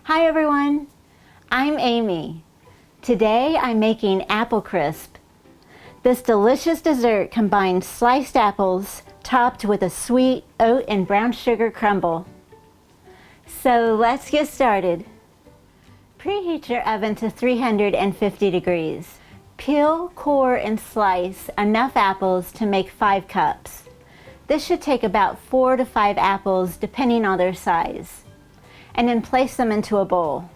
Hi everyone, I'm Amy. Today I'm making apple crisp. This delicious dessert combines sliced apples topped with a sweet oat and brown sugar crumble. So let's get started. Preheat your oven to 350 degrees. Peel, core, and slice enough apples to make 5 cups. This should take about 4 to 5 apples depending on their size. And then place them into a bowl.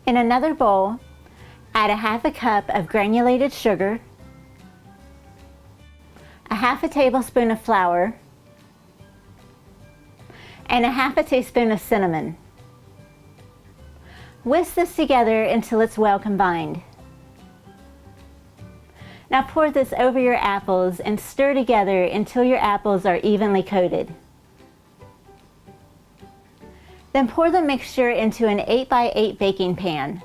In another bowl, add a half a cup of granulated sugar, a half a tablespoon of flour, and a half a teaspoon of cinnamon. Whisk this together until it's well combined. Now pour this over your apples and stir together until your apples are evenly coated. Then pour the mixture into an 8x8 baking pan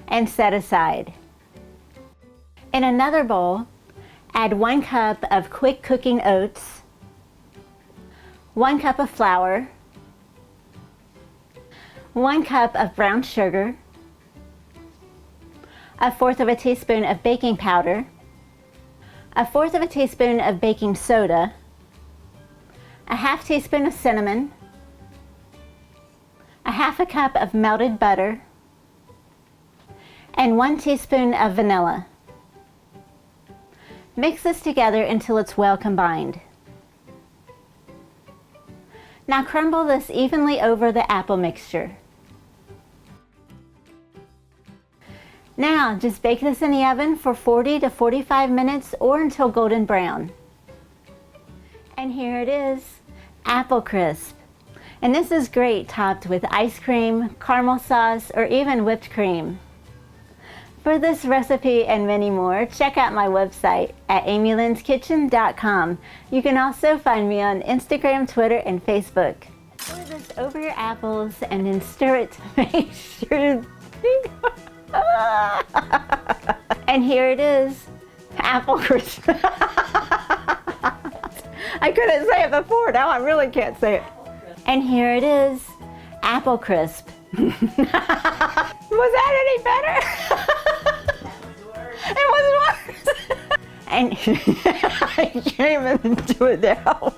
and set aside. In another bowl, add 1 cup of quick cooking oats, 1 cup of flour, 1 cup of brown sugar, 1/4 teaspoon of baking powder, 1/4 teaspoon of baking soda, a half teaspoon of cinnamon, a half a cup of melted butter, and 1 teaspoon of vanilla. Mix this together until it's well combined. Now crumble this evenly over the apple mixture. Now just bake this in the oven for 40 to 45 minutes or until golden brown. And here it is, apple crisp. And this is great topped with ice cream, caramel sauce, or even whipped cream. For this recipe and many more, check out my website at amylynnskitchen.com. You can also find me on Instagram, Twitter, and Facebook. Pour this over your apples and then stir it to make sure. And here it is, apple crisp. I couldn't say it before, now I really can't say it. And here it is, apple crisp. Was that any better? It was worse. And I can't even do it now.